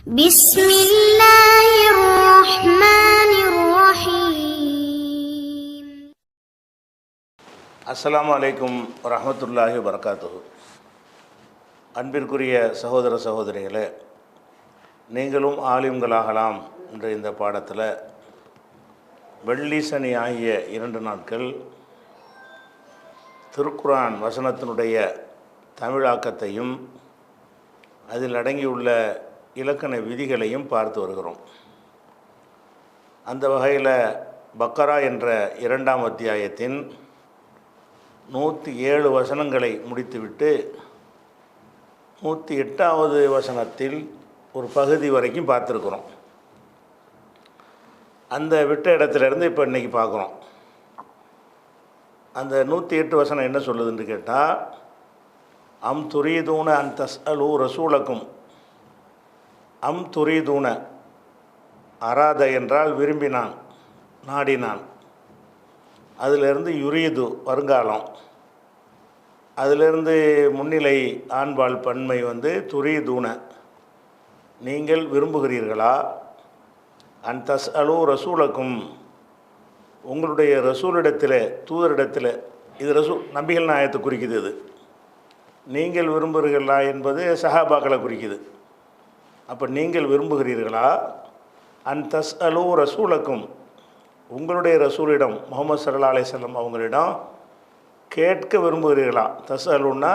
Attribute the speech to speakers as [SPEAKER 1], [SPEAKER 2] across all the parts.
[SPEAKER 1] بسم الله الرحمن الرحيم.
[SPEAKER 2] அஸ்ஸலாமு அலைக்கும் வரஹ்மத்துல்லாஹி வபரகாத்துஹு. அன்பிற்குரிய சகோதர சகோதரிகளே, நீங்களும் ஆலிம்களாகலாம் என்ற இந்த பாடத்தில் வெள்ளி சனி ஆகிய 2 நாட்கள் திருக்குர்ஆன் வசனத்தினுடைய தமிழாக்கத்தையும் அதில் அடங்கியுள்ள இலக்கண விதிகளையும் பார்த்து வருகிறோம். அந்த வகையில் பக்கரா என்ற 2ஆம் அத்தியாயத்தின் 107 வசனங்களை முடித்துவிட்டு 108வது வசனத்தில் ஒரு பகுதி வரைக்கும் பார்த்துருக்குறோம். அந்த விட்ட இடத்துலேருந்து இப்போ இன்றைக்கி பார்க்குறோம். அந்த 108 வசனம் என்ன சொல்லுதுன்னு கேட்டால், அம் துரீதூன அன் தஸ்அலு ரசூலக்கும். அம் துரீதூன, அராத என்றால் விரும்பினான், நாடினான். அதிலிருந்து யுரீது வருங்காலம், அதிலிருந்து முன்னிலை ஆண்பால் பன்மை துரீதூன, நீங்கள் விரும்புகிறீர்களா. அன் தஸ்அலு ரசூலக்கும், உங்களுடைய ரசூலிடத்தில், தூதரிடத்தில். இது ரசூல் நபிகள் நாயகத்தை குறிக்குது. இது நீங்கள் விரும்புகிறீர்களா என்பது சஹாபாக்களை குறிக்குது. அப்போ நீங்கள் விரும்புகிறீர்களா. அன் தஸ்அலு ரசூலக்கும், உங்களுடைய ரசூலிடம் முஹம்மது ஸல்லல்லாஹு அலைஹி வஸல்லம் அவங்களிடம் கேட்க விரும்புகிறீர்களா. தஸ்அலுன்னா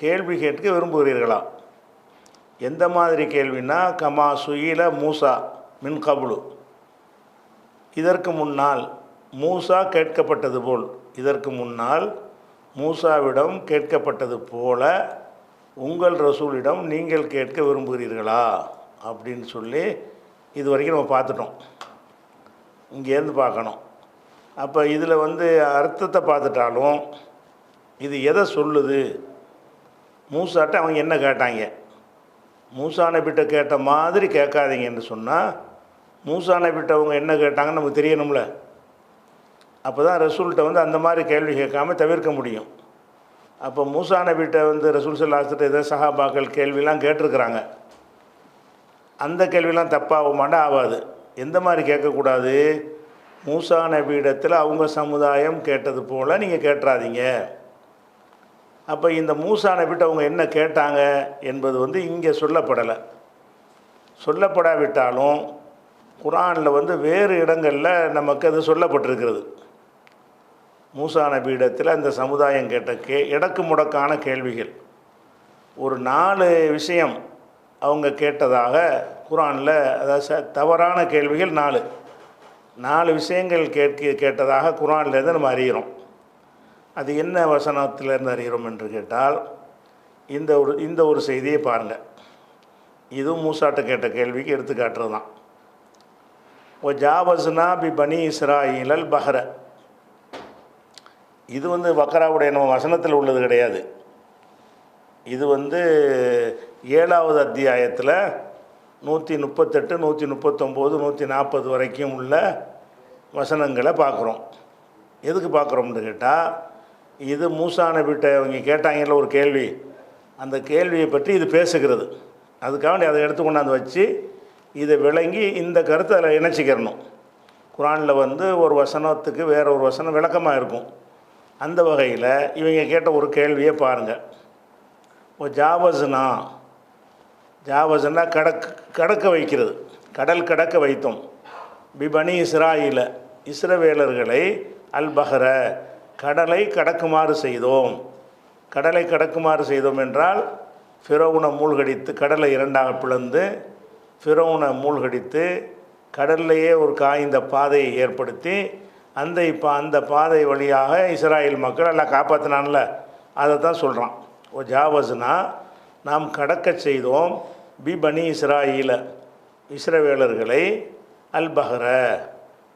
[SPEAKER 2] கேள்வி கேட்க விரும்புகிறீர்களா. எந்த மாதிரி கேள்வினா, கமா சுயில மூசா மின் கபுலு, இதற்கு முன்னால் மூசா கேட்கப்பட்டது போல், இதற்கு முன்னால் மூசாவிடம் கேட்கப்பட்டது போல உங்கள் ரசூலிடம் நீங்கள் கேட்க விரும்புகிறீர்களா அப்படின்னு சொல்லி இது வரைக்கும் நம்ம பார்த்துட்டோம். இங்கேருந்து பார்க்கணும். அப்போ இதில் அர்த்தத்தை பார்த்துட்டாலும் இது எதை சொல்லுது. மூசாட்ட அவங்க என்ன கேட்டாங்க, மூசா நபிட்ட கேட்ட மாதிரி கேட்காதீங்கன்னு சொன்னால், மூசா நபிட்ட அவங்க என்ன கேட்டாங்கன்னு நமக்கு தெரியணும்ல. அப்போ தான் ரசூல்கிட்ட அந்த மாதிரி கேள்வி கேட்காமல் தவிர்க்க முடியும். அப்போ மூசா நபிட்ட ரசூல் ஸல்லல்லாஹு அலைஹி வஸல்லம் ஏதோ சஹாபாக்கள் கேள்விலாம் கேட்டிருக்கிறாங்க. அந்த கேள்விலாம் தப்பாகுமாண்டா ஆகாது. எந்த மாதிரி கேட்கக்கூடாது, மூசா நபியிடத்தில் அவங்க சமுதாயம் கேட்டது போல் நீங்கள் கேட்டுறாதீங்க. அப்போ இந்த மூசா நபிட்ட அவங்க என்ன கேட்டாங்க என்பது இங்கே சொல்லப்படலை. சொல்லப்படாவிட்டாலும் குர்ஆனில் வேறு இடங்களில் நமக்கு அது சொல்லப்பட்டிருக்கிறது. மூசா நபியிடத்தில் அந்த சமுதாயம் கேட்ட இடக்கு முடக்கான கேள்விகள், ஒரு 4 விஷயம் அவங்க கேட்டதாக குர்ஆனில், அதாவது தவறான கேள்விகள் 4 விஷயங்கள் கேட்டதாக குர்ஆன்லேருந்து நம்ம அறிகிறோம். அது என்ன வசனத்திலேருந்து அறிகிறோம் என்று கேட்டால், இந்த ஒரு செய்தியை பாருங்கள். இதுவும் மூசாட்ட கேட்ட கேள்விக்கு எடுத்துக்காட்டுறது தான். ஓ ஜாவஸ்னா பி பனி இஸ்ராயீலல் பஹ்ர. இது பக்கராவுடைய நம்ம வசனத்தில் உள்ளது கிடையாது. இது 7வது அத்தியாயத்தில் 138, 139, 140 வரைக்கும் உள்ள வசனங்களை பார்க்குறோம். எதுக்கு பார்க்குறோம்னு கேட்டால், இது மூசா நபிட்ட அவங்க கேட்டாங்கல்ல ஒரு கேள்வி, அந்த கேள்வியை பற்றி இது பேசுகிறது. அதுக்காக அதை எடுத்து கொண்டாந்து வச்சு இதை விளங்கி இந்த கருத்தை அதில் இணைச்சிக்கிறணும். குர்ஆனில் ஒரு வசனத்துக்கு வேற ஒரு வசனம் விளக்கமாக இருக்கும். அந்த வகையில் இவங்க கேட்ட ஒரு கேள்வியை பாருங்கள். ஓ ஜாவஸ்னா, ஜாவஸ்னா கடக்க வைக்கிறது, கடல் கடக்க வைத்தோம். பிபனி இஸ்ராயீல, இஸ்ரவேலர்களை அல் பஹ்ர, கடலை கடக்குமாறு செய்தோம். கடலை கடக்குமாறு செய்தோம் என்றால் ஃபிரௌனை மூழ்கடித்து, கடலை 2ஆக பிளந்து ஃபிரௌனை மூழ்கடித்து கடல்லையே ஒரு காய்ந்த பாதையை ஏற்படுத்தி அந்த பாதை வழியாக இஸ்ராயேல் மக்கள் எல்லாம் காப்பாற்றினான்ல, அதை தான் சொல்கிறான். ஓ ஜாவஸ்னா, நாம் கடக்க செய்தோம். பி பனி இஸ்ராயீல, இஸ்ரவேலர்களை அல் பஹ்ர,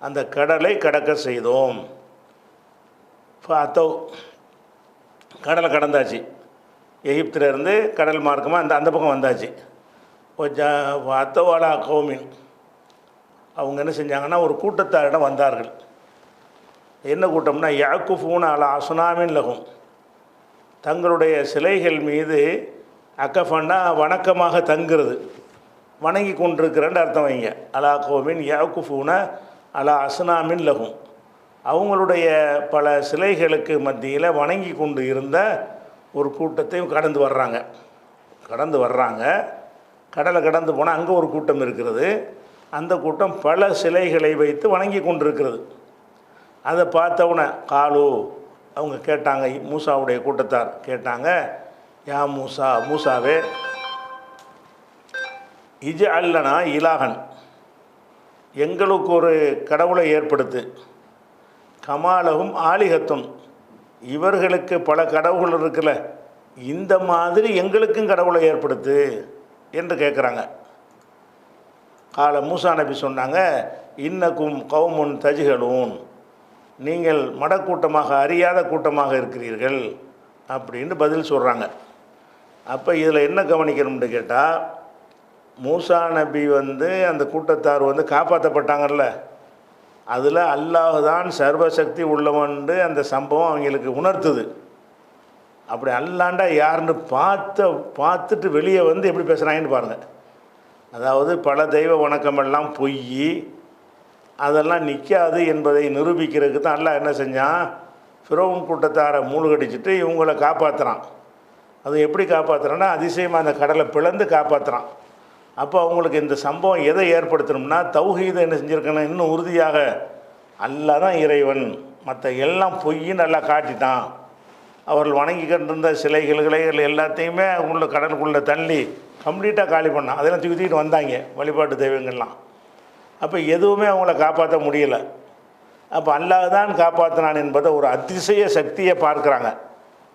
[SPEAKER 2] அந்த கடலை கடக்க செய்தோம். அத்தோ, கடலை கடந்தாச்சு. எகிப்திலிருந்து கடல் மார்க்கமாக அந்த பக்கம் வந்தாச்சு. அத்தோவாலா கௌமின், அவங்க என்ன செஞ்சாங்கன்னா ஒரு கூட்டத்தாரிடம் வந்தார்கள். என்ன கூட்டம்னா, யாக்குஃபூன அலா அஸ்னாமின் லகும், தங்களுடைய சிலைகள் மீது அக்கஃபன்னா வணக்கமாக தங்குறது, வணங்கி கொண்டிருக்கிறேன்னு அர்த்தம் வைங்க. அலா கோமின் யாக்குஃபூன அலா அஸ்னாமின் லகும், அவங்களுடைய பல சிலைகளுக்கு மத்தியில் வணங்கி கொண்டு இருந்த ஒரு கூட்டத்தையும் கடந்து வர்றாங்க. கடலை கடந்து போனால் அங்கே ஒரு கூட்டம் இருக்கிறது. அந்த கூட்டம் பல சிலைகளை வைத்து வணங்கி கொண்டிருக்கிறது. அதை பார்த்தவுடனே காலு, அவங்க கேட்டாங்க, மூசாவுடைய கூட்டத்தார் கேட்டாங்க, யா மூசாவே இஜ் அல்லனா இலாகன், எங்களுக்கு ஒரு கடவுளை ஏற்படுத்து, கமாலகும் ஆலிகத்தும், இவர்களுக்கு பல கடவுள்கள் இருக்குல்ல, இந்த மாதிரி எங்களுக்கும் கடவுளை ஏற்படுத்து என்று கேட்குறாங்க. கால மூசா நபி சொன்னாங்க, இன்னக்கும் கவுமுன் தஜ்ஹலூன், நீங்கள் மடக்கூட்டமாக அறியாத கூட்டமாக இருக்கிறீர்கள் அப்படின்னு பதில் சொல்கிறாங்க. அப்போ இதில் என்ன கவனிக்கணும்னு கேட்டால், மூசா நபி அந்த கூட்டத்தார் காப்பாற்றப்பட்டாங்கல்ல, அதில் அல்லாஹ் தான் சர்வசக்தி உள்ளவன்ட்டு அந்த சம்பவம் அவங்களுக்கு உணர்த்துது. அப்படி அல்லாண்டா யாருன்னு பார்த்துட்டு வெளியே எப்படி பேசுகிறாங்கன்னு பாருங்கள். அதாவது பல தெய்வ வணக்கமெல்லாம் பொய், அதெல்லாம் நிற்காது என்பதை நிரூபிக்கிறதுக்கு தான் அல்லாஹ் என்ன செஞ்சான், ஃபிரௌன் கூட்டத்தாரை மூழ்கடிச்சிட்டு இவங்களை காப்பாற்றுறான். அது எப்படி காப்பாற்றுறான்னா, அதிசயமாக அந்த கடலை பிளந்து காப்பாற்றுறான். அப்போ அவங்களுக்கு இந்த சம்பவம் எதை ஏற்படுத்தணும்னா, தௌஹீதை என்ன செஞ்சுருக்கணும், இன்னும் உறுதியாக அல்லாஹ் தான் இறைவன், மற்ற எல்லாம் பொய்ன்னு நல்லா காட்டிட்டான். அவர்கள் வணங்கிக்கிட்டு இருந்த சிலைகள் எல்லாத்தையுமே உள்ள கடலுக்குள்ளே தள்ளி கம்ப்ளீட்டாக காலி பண்ணான். அதெல்லாம் தூக்கிட்டு வந்தாங்க வழிபாட்டு தெய்வங்கள்லாம். அப்போ எதுவுமே அவங்கள காப்பாற்ற முடியலை. அப்போ அல்லாஹ் தான் காப்பாற்றினான் என்பதை ஒரு அதிசய சக்தியை பார்க்குறாங்க.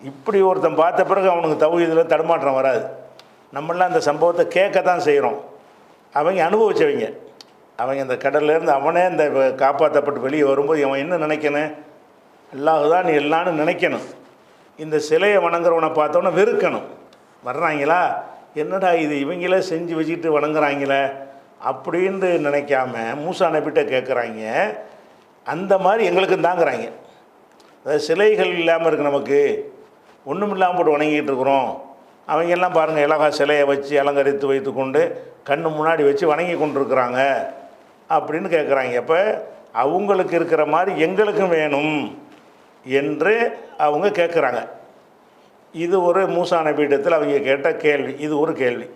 [SPEAKER 2] இப்படி ஒருத்தன் பார்த்த பிறகு அவனுக்கு தௌஹீதில் தடுமாற்றம் வராது. நம்மளாம் அந்த சம்பவத்தை கேட்க தான் செய்கிறோம். அவங்க அனுபவிச்சவங்க, அவங்க இந்த கடல்லேருந்து அவனே இந்த காப்பாற்றப்பட்டு வெளியே வரும்போது அவன் என்ன நினைக்கணும், அல்லாஹ் தான் நீ எல்லான்னு நினைக்கணும். இந்த சிலையை வணங்குறவனை பார்த்தோன்னே வெறுக்கணும். வர்றாங்களா, என்னடா இது இவங்களே செஞ்சு வச்சுக்கிட்டு வணங்குறாங்களே அப்படின்ட்டு நினைக்காம மூசா நபிட்ட கேட்குறாங்க. அந்த மாதிரி எங்களுக்கும் தாங்கிறாங்க. அதாவது சிலைகள் இல்லாமல் இருக்குது, நமக்கு ஒன்றும் இல்லாமல் போட்டு வணங்கிட்டு இருக்கிறோம். அவங்கெல்லாம் பாருங்கள், இலகா சிலையை வச்சு அலங்கரித்து வைத்து கொண்டு கண்ணு முன்னாடி வச்சு வணங்கி கொண்டிருக்கிறாங்க அப்படின்னு கேட்குறாங்க. அப்போ அவங்களுக்கு இருக்கிற மாதிரி எங்களுக்கும் வேணும் என்று அவங்க கேட்குறாங்க. இது ஒரு மூசா நபியிடத்தில் அவங்க கேட்ட கேள்வி, இது ஒரு கேள்வி.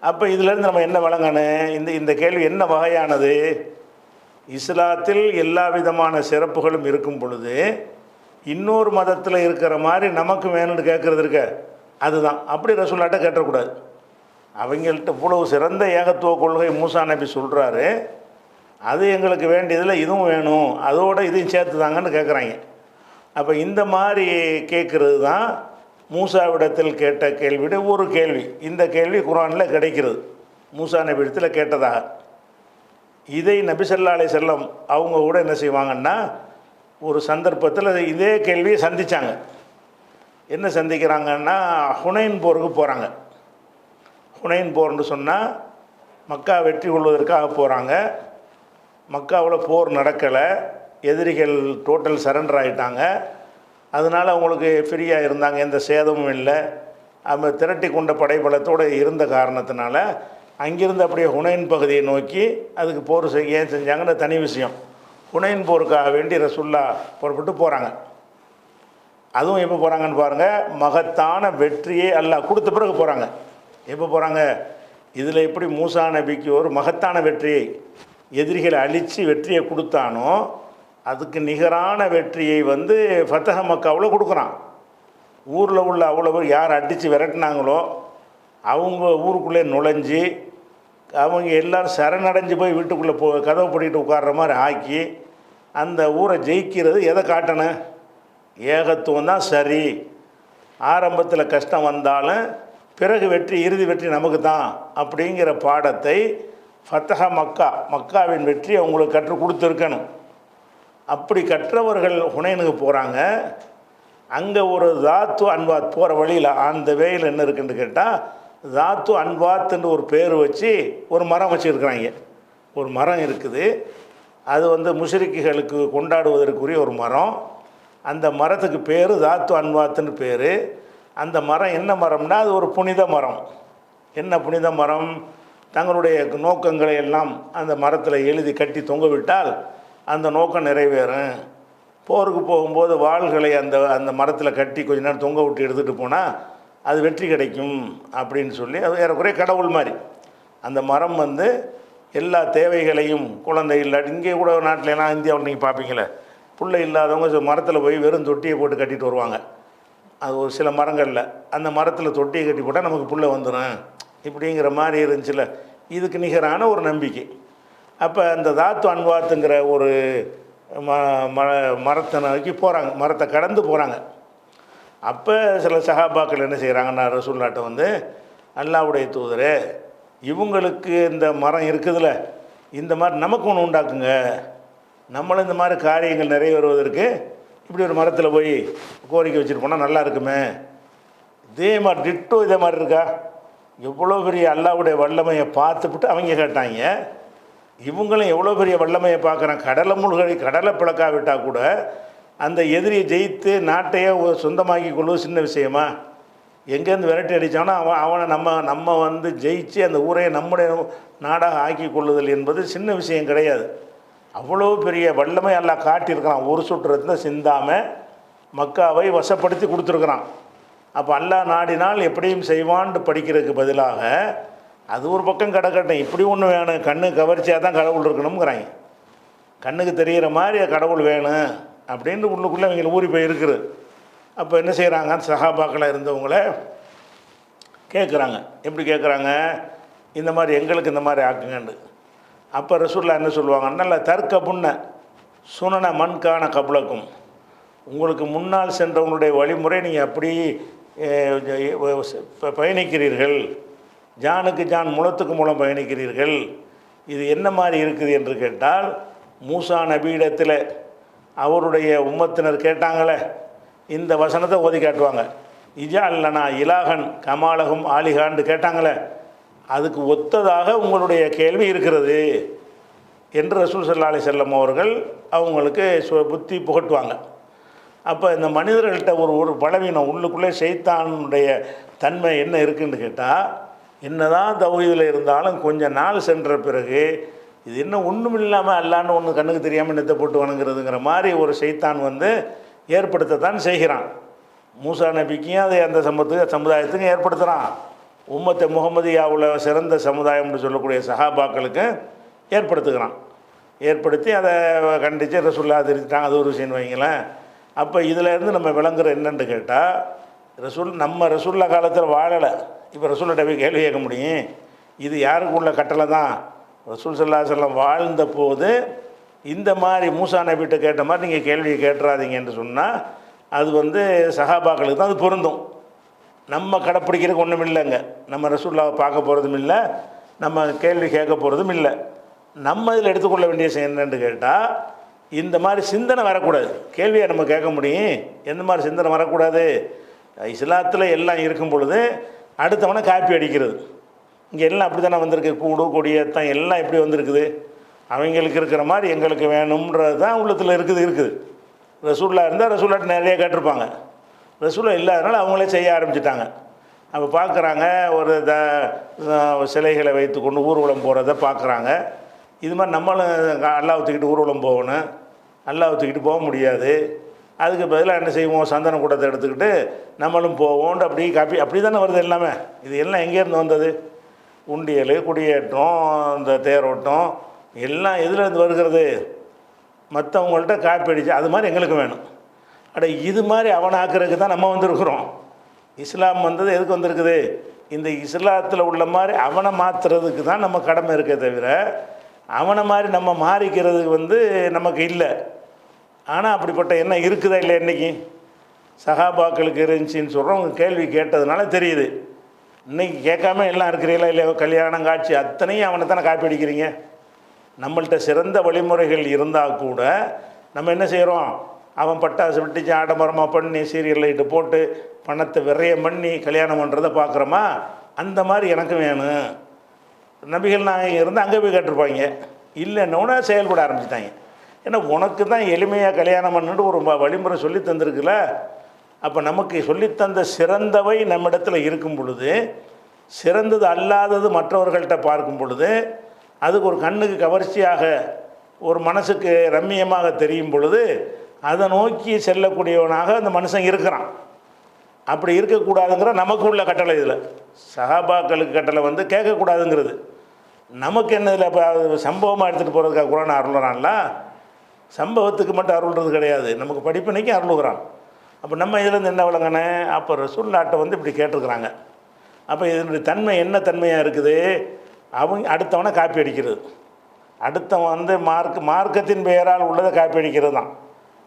[SPEAKER 2] அப்போ இதிலேருந்து நம்ம என்ன வழங்கணும், இந்த கேள்வி என்ன வகையானது? இஸ்லாத்தில் எல்லா விதமான சிறப்புகளும் இருக்கும் பொழுது இன்னொரு மதத்தில் இருக்கிற மாதிரி நமக்கு வேணும்னு கேட்குறது இருக்க, அதுதான். அப்படி ரசூலுல்லாஹ்ட்ட கேட்டக்கூடாது. அவங்கள்ட்ட இவ்வளவு சிறந்த ஏகத்துவ கொள்கை மூசா நபி சொல்கிறாரு, அது எங்களுக்கு வேண்டியதில் இதுவும் வேணும், அதோடு இதையும் சேர்த்து தாங்கன்னு கேட்குறாங்க. அப்போ இந்த மாதிரி கேட்குறது தான் மூசாவிடத்தில் கேட்ட கேள்வியோட ஒரு கேள்வி. இந்த கேள்வி குர்ஆனில் கிடைக்கிறது, மூசா நபி இடத்துல கேட்டதாக. இதை நபி ஸல்லல்லாஹு அலைஹி வஸல்லம் அவங்க கூட என்ன செய்வாங்கன்னா, ஒரு சந்தர்ப்பத்தில் இதே கேள்வியை சந்தித்தாங்க. என்ன சந்திக்கிறாங்கன்னா, ஹுனைன் போருக்கு போகிறாங்க. ஹுனைன் போர்னு சொன்னால் மக்கா வெற்றி கொள்வதற்காக போகிறாங்க. மக்காவில் போர் நடக்கலை, எதிரிகள் டோட்டல் சரண்டர் ஆகிட்டாங்க. அதனால் அவங்களுக்கு ஃப்ரீயாக இருந்தாங்க, எந்த சேதமும் இல்லை. அவங்க திரட்டி கொண்ட படைபலத்தோடு இருந்த காரணத்தினால அங்கிருந்து அப்படியே ஹுனைன் பகுதியை நோக்கி அதுக்கு போர் ஏன் செஞ்சாங்கன்னு தனி விஷயம். ஹுனைன் போருக்காக வேண்டி ரசூலுல்லாஹ் புறப்பட்டு போகிறாங்க. அதுவும் எப்போ போகிறாங்கன்னு பாருங்கள், மகத்தான வெற்றியை அல்லாஹ் கொடுத்த பிறகு போகிறாங்க. எப்போ போகிறாங்க, இதில் எப்படி மூசா நபிக்கு ஒரு மகத்தான வெற்றியை, எதிரிகளை அழித்து வெற்றியை கொடுத்தானோ அதுக்கு நிகரான வெற்றியை ஃபத்தஹ மக்காவில் கொடுக்குறான். ஊரில் உள்ள அவ்வளோ யார் அடித்து விரட்டினாங்களோ அவங்க ஊருக்குள்ளே நுழைஞ்சி அவங்க எல்லோரும் சரணடைஞ்சு போய் வீட்டுக்குள்ளே கதவு பூட்டிட்டு உட்கார்ற மாதிரி ஆக்கி அந்த ஊரை ஜெயிக்கிறது எதை காட்டணும், ஏகத்துவம் தான் சரி. ஆரம்பத்தில் கஷ்டம் வந்தாலும் பிறகு வெற்றி, இறுதி வெற்றி நமக்கு தான் அப்படிங்கிற பாடத்தை ஃபத்தஹ மக்காவின் வெற்றி அவங்களுக்கு கற்றுக் கொடுத்துருக்கணும். அப்படி கற்றவர்கள் ஹுனைனுக்கு போகிறாங்க. அங்கே ஒரு தாத்து அன்வாத் போகிற வழியில் அந்த வேயில் என்ன இருக்குன்னு கேட்டால், தாத்து அன்வாத்துன்னு ஒரு பேர் வச்சு ஒரு மரம் வச்சுருக்குறாங்க. ஒரு மரம் இருக்குது, அது முஷ்ரிக்குகளுக்கு கொண்டாடுவதற்குரிய ஒரு மரம். அந்த மரத்துக்கு பேர் தாத்து அன்வாத்துன்னு பேர். அந்த மரம் என்ன மரம்னா, அது ஒரு புனித மரம். என்ன புனித மரம், தங்களுடைய நோக்கங்களை எல்லாம் அந்த மரத்தில் எழுதி கட்டி தொங்க விட்டால் அந்த நோக்கம் நிறைவேறும். போருக்கு போகும்போது வாள்களை அந்த அந்த மரத்தில் கட்டி கொஞ்ச நேரம் தொங்க விட்டு எடுத்துகிட்டு போனால் அது வெற்றி கிடைக்கும் அப்படின்னு சொல்லி, அது ஏறக்குறைய கடவுள் மாதிரி. அந்த மரம் வந்து எல்லா தேவைகளையும், குழந்தை இல்லாட்டி இங்கே கூட நாட்டிலலாம் இந்தியாவில் நீங்கள் பார்ப்பீங்களே, பிள்ளை இல்லாதவங்க மரத்தில் போய் வெறும் தொட்டியை போட்டு கட்டிட்டு வருவாங்க. அது ஒரு சில மரங்களில் அந்த மரத்தில் தொட்டியை கட்டி போட்டால் நமக்கு புள்ள வந்துடும் இப்படிங்கிற மாதிரி இருந்துச்சுல. இதுக்கு நிகரான ஒரு நம்பிக்கை. அப்போ அந்த தாத்து அன்வாத்துங்கிற ஒரு மரத்தை நோக்கி போகிறாங்க, மரத்தை கடந்து போகிறாங்க. அப்போ சில சஹாபாக்கள் என்ன செய்கிறாங்கன்னா, ரசூலுல்லாஹ்ட்ட வந்து, அல்லாஹ்வுடைய தூதரே, இவங்களுக்கு இந்த மரம் இருக்குதுல்ல, இந்த மாதிரி நமக்கு ஒன்று உண்டாக்குங்க, நம்மளும் இந்த மாதிரி காரியங்கள் நிறைவேறுவதற்கு இப்படி ஒரு மரத்தில் போய் கோரிக்கை வச்சுட்டு போனால் நல்லா இருக்குமே. இதே மாதிரி டிட்டோ இதே மாதிரி இருக்கா? எவ்வளோ பெரிய அல்லாஹ்வுடைய வல்லமையை பார்த்துவிட்டு அவங்க கேட்டாங்க. இவங்களும் எவ்வளோ பெரிய வல்லமையை பார்க்குறான். கடலை மூழ்கி கடலை பிளக்காவிட்டால் கூட அந்த எதிரியை ஜெயித்து நாட்டையே சொந்தமாக்கி கொள்வது சின்ன விஷயமா? எங்கேருந்து விரட்டி அடித்தானோ அவனை நம்ம வந்து ஜெயிச்சு அந்த ஊரையை நம்முடைய நாடாக ஆக்கி கொள்ளுதல் என்பது சின்ன விஷயம் கிடையாது. அவ்வளோ பெரிய வல்லமை அல்லாஹ் காட்டியிருக்கிறான். ஒரு சுற்றத்தில் சிந்தாமல் மக்காவை வசப்படுத்தி கொடுத்துருக்குறான். அப்போ அல்லாஹ் நாடினால் எப்படியும் செய்வான்னு படிக்கிறதுக்கு பதிலாக அது ஒரு பக்கம் கிடக்கட்டும், இப்படி ஒன்று வேணும், கண்ணு கவர்ச்சியாக தான் கடவுள் இருக்கணுங்கிறாங்க. கண்ணுக்கு தெரிகிற மாதிரி கடவுள் வேணும் அப்படின்னு உள்ளுக்குள்ளே அவங்க ஊறி போய் இருக்குது. அப்போ என்ன செய்கிறாங்க, சஹாபாக்களை இருந்தவங்கள கேட்குறாங்க. எப்படி கேட்குறாங்க, இந்த மாதிரி எங்களுக்கு இந்த மாதிரி ஆக்குங்கன்னு. அப்போ ரசூலுல்லாஹ் என்ன சொல்லுவாங்கன்னா, நல்ல தர்க்க புண்ண சுனன மண்கான கபலக்கும், உங்களுக்கு முன்னால் சென்றவங்களுடைய வழிமுறை நீங்கள் அப்படி பயணிக்கிறீர்கள், ஜானுக்கு ஜான் முளத்துக்கு மூலம் பயணிக்கிறீர்கள். இது என்ன மாதிரி இருக்குது என்று கேட்டால், மூசா நபியிடத்தில் அவருடைய உம்மத்தினர் கேட்டாங்களே, இந்த வசனத்தை ஓதி காட்டுவாங்க. இஜா அல்லனா இலாகன் கமாலகும் ஆலிகான்னு கேட்டாங்களே, அதுக்கு ஒத்ததாக உங்களுடைய கேள்வி இருக்கிறது என்று ரசூல் ஸல்லல்லாஹு அலைஹி வஸல்லம் அவர்கள் அவங்களுக்கு புத்தி புகட்டுவாங்க. அப்போ இந்த மனிதர்கள்ட்ட ஒரு பலவீனம், உள்ளுக்குள்ளே ஷைத்தானுடைய தன்மை என்ன இருக்குதுன்னு கேட்டால், என்னதான் தௌஹீதில் இருந்தாலும் கொஞ்சம் நாள் சென்ற பிறகு இது என்ன ஒன்றும் இல்லாமல் அல்லான்னு ஒன்று கண்ணுக்கு தெரியாமல் நெத்தை போட்டு வணங்குறதுங்கிற மாதிரி ஒரு ஷைத்தான் வந்து ஏற்படுத்தத்தான் செய்கிறான். மூசா நபிக்கும் அதை அந்த சமுதாயத்துக்கும் ஏற்படுத்துகிறான். உம்மத்தை முகமதியாவில் சிறந்த சமுதாயம்னு சொல்லக்கூடிய சஹாபாக்களுக்கு ஏற்படுத்துகிறான். ஏற்படுத்தி அதை கண்டித்து ரசூலுல்லாஹ் திருத்திட்டாங்க. அது ஒரு விஷயம் வைங்களேன். அப்போ இதிலேருந்து நம்ம விளங்குற என்னென்னு கேட்டால், நம்ம ரசூலுல்லாஹ் காலத்தில் வாழலை. இப்போ ரசூலுல்லாஹ்ட்ட போய் கேள்வி கேட்க முடியும்? இது யாருக்கு உள்ள கட்டளை தான். ரசூல் ஸல்லல்லாஹு அலைஹி வஸல்லம் வாழ்ந்த போது இந்த மாதிரி மூசா நபிகிட்ட கேட்ட மாதிரி நீங்கள் கேள்வியை கேட்டுறாதீங்கன்னு சொன்னால் அது வந்து சஹாபாக்களுக்கு தான் அது பொருந்தும். நம்ம கடைப்பிடிக்கிறதுக்கு ஒன்றும் இல்லைங்க. நம்ம ரசூலுல்லாஹை பார்க்க போகிறதும் இல்லை, நம்ம கேள்வி கேட்க போகிறதும் இல்லை. நம்ம இதில் எடுத்துக்கொள்ள வேண்டிய விஷயம் என்னென்னு கேட்டால், இந்த மாதிரி சிந்தனை வரக்கூடாது. கேள்வியை நம்ம கேட்க முடியும், எந்த மாதிரி சிந்தனை வரக்கூடாது. இஸ்லாத்தில் எல்லாம் இருக்கும் பொழுது அடுத்தவனை காப்பி அடிக்கிறது. இங்கே எல்லாம் அப்படி தானே வந்திருக்கு. கூடு கொடியத்தான் எல்லாம் எப்படி வந்திருக்குது. அவங்களுக்கு இருக்கிற மாதிரி எங்களுக்கு வேணும்ன்றது தான் உள்ளத்தில் இருக்குது. ரசூலுல்லாஹ் இருந்தால் ரசூலுல்லாஹ் நிறைய கேட்டிருப்பாங்க. ரசூலுல்லாஹ் இல்லாதனால அவங்களே செய்ய ஆரம்பிச்சிட்டாங்க. அப்போ பார்க்குறாங்க, ஒரு சிலைகளை வைத்து கொண்டு ஊர்வலம் போகிறத பார்க்குறாங்க. இது மாதிரி நம்மளும் அல்லாஹ் தூக்கிட்டு ஊர்வலம் போகணும், அல்லாஹ் தூக்கிட்டு போக முடியாது. அதுக்கு பதிலாக என்ன செய்வோம், சந்தன கூட்டத்தை எடுத்துக்கிட்டு நம்மளும் போவோம்னு அப்படி தானே வருது எல்லாமே. இது எல்லாம் எங்கேருந்து வந்தது? உண்டியல், குடியேற்றம், இந்த தேரோட்டம் எல்லாம் எதுலேருந்து வருகிறது? மற்றவங்கள்ட்ட காப்பி அடித்து அது மாதிரி எங்களுக்கு வேணும். இது மாதிரி அவனை ஆக்கிறதுக்கு தான் நம்ம வந்திருக்கிறோம். இஸ்லாம் வந்தது எதுக்கு வந்திருக்குது? இந்த இஸ்லாத்தில் உள்ள மாதிரி அவனை மாற்றுறதுக்கு தான் நம்ம கடமை இருக்கே தவிர, அவனை மாதிரி நம்ம மாறிக்கிறதுக்கு வந்து நமக்கு இல்லை. ஆனால் அப்படிப்பட்ட எண்ணம் இருக்குதா இல்லை? இன்றைக்கி சஹாபாக்களுக்கு இருந்துச்சின்னு சொல்கிறோம். உங்கள் கேள்வி கேட்டதுனால தெரியுது. இன்றைக்கி கேட்காம எல்லாம் இருக்கிறீங்களா இல்லையா? கல்யாணம் காட்சி அத்தனையும் அவனை தானே காப்பி அடிக்கிறீங்க. நம்மள்கிட்ட சிறந்த வழிமுறைகள் இருந்தால் கூட நம்ம என்ன செய்கிறோம், அவன் பட்டாசு விட்டுச்சு ஆடம்பரமாக பண்ணி சீரியல் லைட்டு போட்டு பணத்தை விரயம் பண்ணி கல்யாணம் பண்ணுறதை பார்க்குறோமா? அந்த மாதிரி எனக்கு வேணும். நபிகள் நாயகம் இருந்து அங்கே போய் கேட்டிருப்பாங்க. இல்லைன்னொன்னே செயல்பட ஆரம்பிச்சிட்டாங்க. ஏன்னா உனக்கு தான் எளிமையாக கல்யாணம் பண்ணிட்டு ஒரு வழிமுறை சொல்லி தந்திருக்குல்ல. அப்போ நமக்கு சொல்லித்தந்த சிறந்தவை நம்மிடத்தில் இருக்கும் பொழுது சிறந்தது அல்லாதது மற்றவர்கள்ட்ட பார்க்கும் பொழுது அதுக்கு ஒரு கண்ணுக்கு கவர்ச்சியாக ஒரு மனசுக்கு ரம்மியமாக தெரியும் பொழுது அதை நோக்கி செல்லக்கூடியவனாக அந்த மனுஷன் இருக்கிறான். அப்படி இருக்கக்கூடாதுங்கிற நமக்கு உள்ள கட்டளை. இதில் சஹாபாக்களுக்கு கட்டளை வந்து கேட்கக்கூடாதுங்கிறது. நமக்கு என்ன இதில் இப்போ சம்பவமாக எடுத்துகிட்டு போகிறதுக்காக குரான் அருள்றான்ல, சம்பவத்துக்கு மட்டும் அருள்றது கிடையாது, நமக்கு படிப்பினைக்கு அருளுகிறான். அப்போ நம்ம இதுலேருந்து என்ன விளங்கினே, அப்போ ரசூலுல்லாஹ்ட்ட வந்து இப்படி கேட்டிருக்கிறாங்க. அப்போ இதனுடைய தன்மை என்ன தன்மையாக இருக்குது, அவங்க அடுத்தவனை காப்பி அடிக்கிறது. அடுத்தவன் வந்து மார்க்கத்தின் பெயரால் உள்ளதை காப்பி அடிக்கிறது தான்.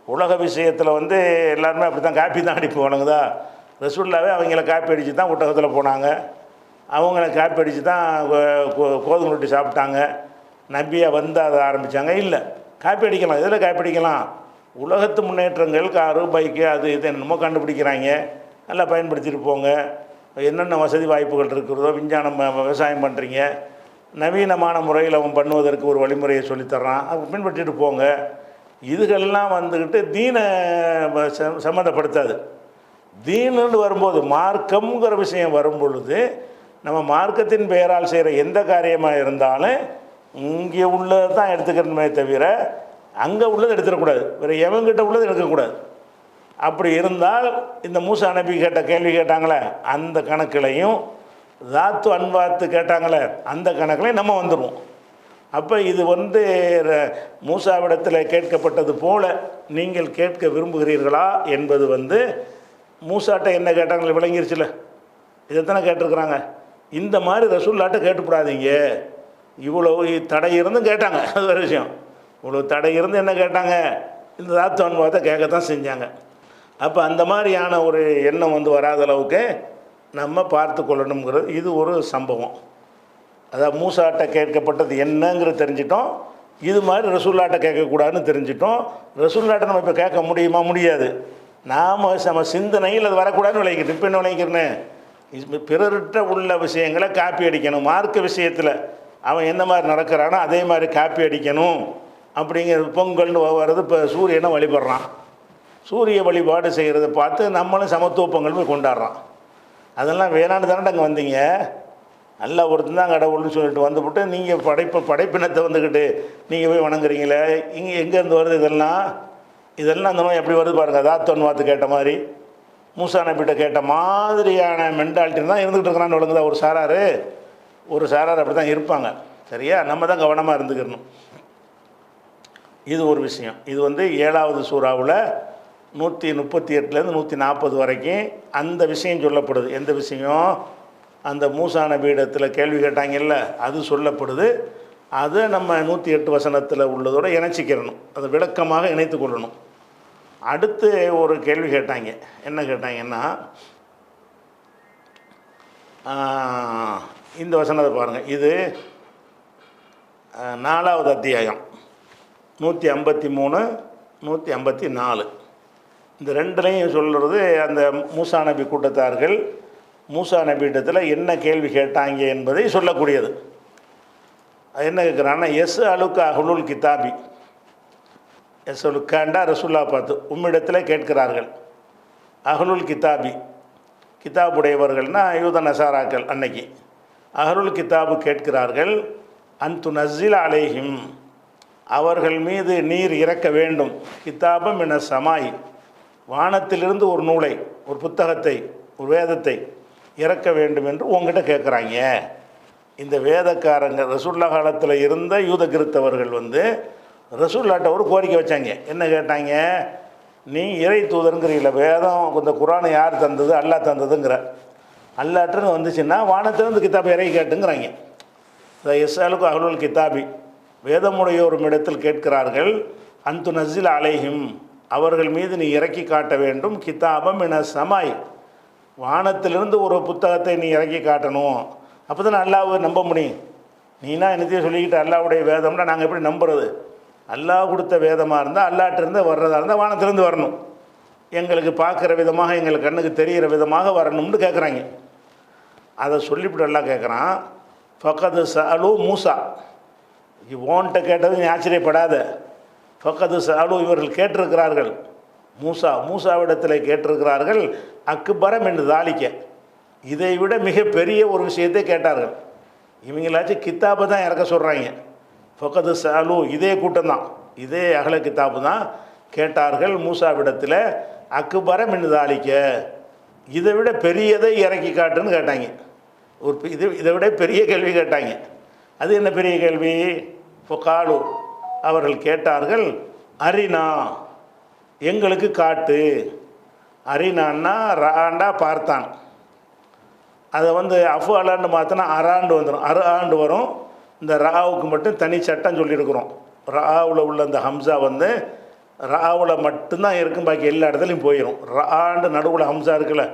[SPEAKER 2] உலக விஷயத்தில் வந்து எல்லாருமே அப்படி தான் காப்பி தான் அடிப்போனுங்கதா. ரசூலுல்லாஹ்வே அவங்கள காப்பி அடித்து தான் ஒட்டகத்தில் போனாங்க, அவங்கள காப்பி அடித்து தான் கோதுமை ரொட்டி சாப்பிட்டாங்க, நபியை வந்து அதை ஆரம்பித்தாங்க. இல்லை, காப்பி அடிக்கலாம். இதில் காப்பி அடிக்கலாம். உலகத்து முன்னேற்றங்கள், காரு பைக்கு அது இது என்னமோ கண்டுபிடிக்கிறாங்க, நல்லா பயன்படுத்திட்டு போங்க. என்னென்ன வசதி வாய்ப்புகள் இருக்கிறதோ, விஞ்ஞானம் விவசாயம் பண்ணுறீங்க, நவீனமான முறையில் அவன் பண்ணுவதற்கு ஒரு வழிமுறையை சொல்லித்தர்றான், அதை பின்பற்றிட்டு போங்க. இதுகள்லாம் வந்துக்கிட்டு தீனை சம்மந்தப்படுத்தாது. தீனுன்னு வரும்போது, மார்க்கம்ங்கிற விஷயம் வரும் பொழுது, நம்ம மார்க்கத்தின் பெயரால் செய்கிற எந்த காரியமாக இருந்தாலும் இங்கே உள்ளதை தான் எடுத்துக்கணுமே தவிர அங்கே உள்ளதை எடுத்துடக்கூடாது, வேறு எவங்கிட்ட உள்ளது எடுக்கக்கூடாது. அப்படி இருந்தால் இந்த மூசா நபி கேட்ட கேள்வி கேட்டாங்களே அந்த கணக்கிலையும், தாத்து அன்வாத்து கேட்டாங்களே அந்த கணக்கிலையும் நம்ம வந்துடுவோம். அப்போ இது வந்து மூசாவிடத்தில் கேட்கப்பட்டது போல நீங்கள் கேட்க விரும்புகிறீர்களா என்பது வந்து மூசாட்ட என்ன கேட்டாங்களே விளங்கிருச்சுல, இதைத்தானே கேட்டிருக்கிறாங்க. இந்த மாதிரி ரசூலுல்லாஹ்ட்ட கேட்டுப்படாதீங்க. இவ்வளோ தடை இருந்தும் கேட்டாங்க, அது ஒரு விஷயம். இவ்வளோ தடை இருந்து என்ன கேட்டாங்க, இந்த தாத்து அன்வாத்தை கேட்கத்தான் செஞ்சாங்க. அப்போ அந்த மாதிரியான ஒரு எண்ணம் வந்து வராத அளவுக்கு நம்ம பார்த்து கொள்ளணுங்கிறது இது ஒரு சம்பவம். அதாவது மூசாட்ட கேட்கப்பட்டது என்னங்கிறது தெரிஞ்சிட்டோம், இது மாதிரி ரசூலுல்லாஹ்ட்ட கேட்கக்கூடாதுன்னு தெரிஞ்சிட்டோம். ரசூலுல்லாஹ்ட்ட நம்ம இப்போ கேட்க முடியுமா? முடியாது. நாம் நம்ம சிந்தனையில் அது வரக்கூடாதுன்னு விளைவிக்கிட்டு இப்போ என்ன விளைவிக்கிறேன்னு, பிறர்கிட்ட உள்ள விஷயங்களை காப்பி அடிக்கணும். மார்க்க விஷயத்தில் அவன் என்ன மாதிரி நடக்கிறானோ அதே மாதிரி காப்பி அடிக்கணும் அப்படிங்கிற பொங்கல்னு வர்றது. இப்போ சூரியனை வழிபடுறான், சூரிய வழிபாடு செய்கிறத பார்த்து நம்மளும் சமத்துவ பொங்கல் போய் கொண்டாடுறான். அதெல்லாம் வேணான்னு தானே அங்கே வந்தீங்க. நல்லா ஒருத்தன் தான் கடவுள்னு சொல்லிட்டு வந்துவிட்டு நீங்கள் படைப்பினத்தை வந்துக்கிட்டு நீங்கள் போய் வணங்குறீங்களே, இங்கே எங்கேருந்து வருது இதெல்லாம்? இதெல்லாம் அந்த நோய் எப்படி வருது பாருங்கள். தாத்தன் வாத்து கேட்ட மாதிரி, மூசா நபிட்ட கேட்ட மாதிரியான மென்டாலிட்டி தான் இருந்துகிட்டு இருக்கிறான்னு ஒழுங்குதா ஒரு சாரார் அப்படி தான் இருப்பாங்க. சரியா? நம்ம தான் கவனமாக இருந்துக்கணும். இது ஒரு விஷயம். இது வந்து 7வது சூறாவில் 138லேருந்து 140 வரைக்கும் அந்த விஷயம் சொல்லப்படுது. எந்த விஷயம்? அந்த மூசா நபியிடத்தில் கேள்வி கேட்டாங்கல்ல, அது சொல்லப்படுது. அதை நம்ம 108 வசனத்தில் உள்ளதோடு இணைச்சிக்கிறணும், அதை விளக்கமாக இணைத்து கொள்ளணும். அடுத்து ஒரு கேள்வி கேட்டாங்க. என்ன கேட்டாங்கன்னா, இந்த வசனத்தை பாருங்கள். இது 4வது அத்தியாயம் 153 154. இந்த ரெண்டுலையும் சொல்கிறது அந்த மூசா நபி கூட்டத்தார்கள் மூசா நபியிடத்தில் என்ன கேள்வி கேட்டாங்க என்பதை சொல்லக்கூடியது. அது என்ன கேட்குறான்னா, எஸ் அலுக்கு அஹ்லுல் கிதாபி, எஸ் அலுக்காண்டா ரசூல்லா பார்த்து உம்மிடத்தில் கேட்கிறார்கள். அஹ்லுல் கிதாபி, கிதாபுடையவர்கள்னா யூத நசாராக்கள். அன்னைக்கு அஹ்லுல் கிதாபு கேட்கிறார்கள், அன்து நஸ்ஸில் அலைஹிம், அவர்கள் மீது நீர் இறக்க வேண்டும். கிதாபம் மின சமாய், வானத்திலிருந்து ஒரு நூலை, ஒரு புத்தகத்தை, ஒரு வேதத்தை இறக்க வேண்டும் என்று உங்ககிட்ட கேட்குறாங்க. இந்த வேதக்காரங்க ரசூல்லா காலத்தில் இருந்த யூத கிறித்தவர்கள் வந்து ரசூல்லாட்ட ஒரு கோரிக்கை வச்சாங்க. என்ன கேட்டாங்க? நீ இறை தூதருங்கிறீங்கள, வேதம் இந்த குரானை யார் தந்தது? அல்லாஹ் தந்ததுங்கிற. அல்லாட்டுன்னு வந்துச்சுன்னா வானத்திலிருந்து கிதாபை இறக்கி கேட்டுங்கிறாங்க. எஸ்அலுக்கு அஹ்லுல் கிதாபி, வேதமுடையோரும் இடத்தில் கேட்கிறார்கள், அன்து நஸ்ஸில் அலைஹிம், அவர்கள் மீது நீ இறக்கி காட்ட வேண்டும். கிதாபம் மின சமாய், வானத்திலிருந்து ஒரு புத்தகத்தை நீ இறக்கி காட்டணும். அப்போ தான் அல்லாஹ்வை நம்ப முடியும். நீனா என்னத்தையும் சொல்லிக்கிட்டு அல்லாஹ்வுடைய வேதம்னா நாங்கள் எப்படி நம்புறது? அல்லாஹ் கொடுத்த வேதமாக இருந்தால், அல்லாட்டிருந்து வர்றதா இருந்தால் வானத்திலிருந்து வரணும், எங்களுக்கு பார்க்குற விதமாக, எங்களுக்கு கண்ணுக்கு தெரிகிற விதமாக வரணும்னு கேட்குறாங்க. அதை சொல்லிவிட்டு எல்லாம் கேட்குறான், ஃபக்கது சஅலு மூசா, ஓன்ட்ட கேட்டது நீ ஆச்சரியப்படாத. ஃபக்கது சஅலு, இவர்கள் கேட்டிருக்கிறார்கள், மூசாவிடத்தில் கேட்டிருக்கிறார்கள், அக்பரம் என்று தாளிக்க, இதை விட மிக பெரிய ஒரு விஷயத்தை கேட்டார்கள். இவங்களாச்சும் கித்தாபை தான் இறக்க சொல்கிறாங்க. ஃபக்கது சாலு இதே கூட்டம் தான், இதே அகல கித்தாபு தான் கேட்டார்கள் மூசாவிடத்தில். அக்பர மின்தாலிக்க இதை விட பெரியதை இறக்கி காட்டுன்னு கேட்டாங்க. இதை விட பெரிய கேள்வி கேட்டாங்க. அது என்ன பெரிய கேள்வி? ஃபகாலு அவர்கள் கேட்டார்கள், அரினா எங்களுக்கு காட்டு. அரினான்னா ராண்டா பார்த்தான். அதை அஃபாலான்னு பார்த்தோன்னா அராண்டு வந்துடும், ஆண்டு வரும். இந்த ராவுக்கு மட்டும் தனி சட்டம் சொல்லியிருக்கிறோம். ராவில் உள்ள அந்த ஹம்சா ராவில் மட்டும்தான் இருக்கும், பாக்கி எல்லா இடத்துலையும் போயிடும். ஆண்டு நடுவில் ஹம்சா இருக்குல்ல,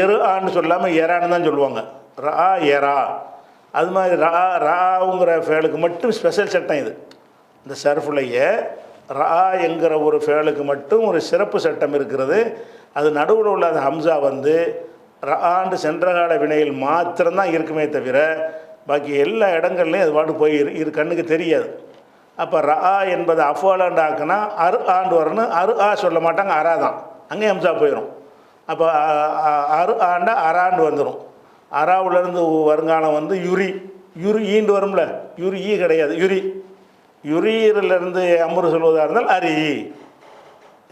[SPEAKER 2] எரு ஆண்டு சொல்லாமல் எரான்னு தான் சொல்லுவாங்க. ரா எரா அது மாதிரி ராவுங்கிற ஃபேலுக்கு மட்டும் ஸ்பெஷல் சட்டம் இது. இந்த சர்ஃபுலையே ரா என்கிற ஒரு ஃபேலுக்கு மட்டும் ஒரு சிறப்பு சட்டம் இருக்கிறது. அது நடுவில் உள்ள அந்த ஹம்சா ஆண்டு சென்றகால வினையில் மாத்திரம்தான் இருக்குமே தவிர பாக்கி எல்லா இடங்கள்லையும் அது பாட்டு போய் கண்ணுக்கு தெரியாது. அப்போ ரா என்பது அஃபாலாண்டு ஆக்குனா ஆண்டு வரணும். சொல்ல மாட்டாங்க, அரா தான், அங்கே ஹம்சா போயிடும். அப்போ ஆண்டா அராண்டு வந்துடும். அராவுலேருந்து வருங்காலம் யுரி ஈண்டு வரும்ல, ஈ கிடையாது, யுரியிலிருந்து அமுறு சொல்வதாக இருந்தால் அரி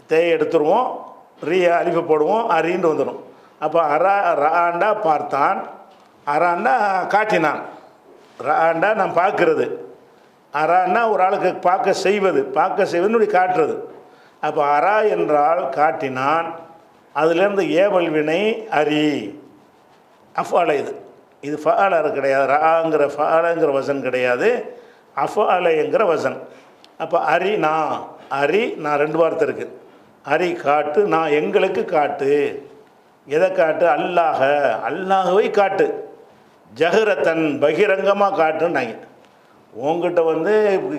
[SPEAKER 2] தேயை எடுத்துருவோம், அலிஃபை போடுவோம், அரின்னு வந்துடும். அப்போ ராண்டா பார்த்தான், அராண்டா காட்டினான். ராண்டா நான் பார்க்கறது, அரான்னா ஒரு ஆளுக்கு பார்க்க செய்வதுன்னு காட்டுறது. அப்போ அரா என்றால் காட்டினான். அதுலேருந்து ஏவல் வினை அரி அஃபாலை. இது ஃபஆலர் கிடையாது, ராங்கிற ஃபஆலங்கிற வசன் கிடையாது, அஃபாலைங்கிற வசன். அப்போ நான் ரெண்டு வார்த்தை இருக்குது. அரி காட்டு, நான் எங்களுக்கு காட்டு. எதை காட்டு? அல்லாஹவை காட்டு. ஜஹரத்தன் பகிரங்கமாக காட்டுன்னாங்க. உங்ககிட்ட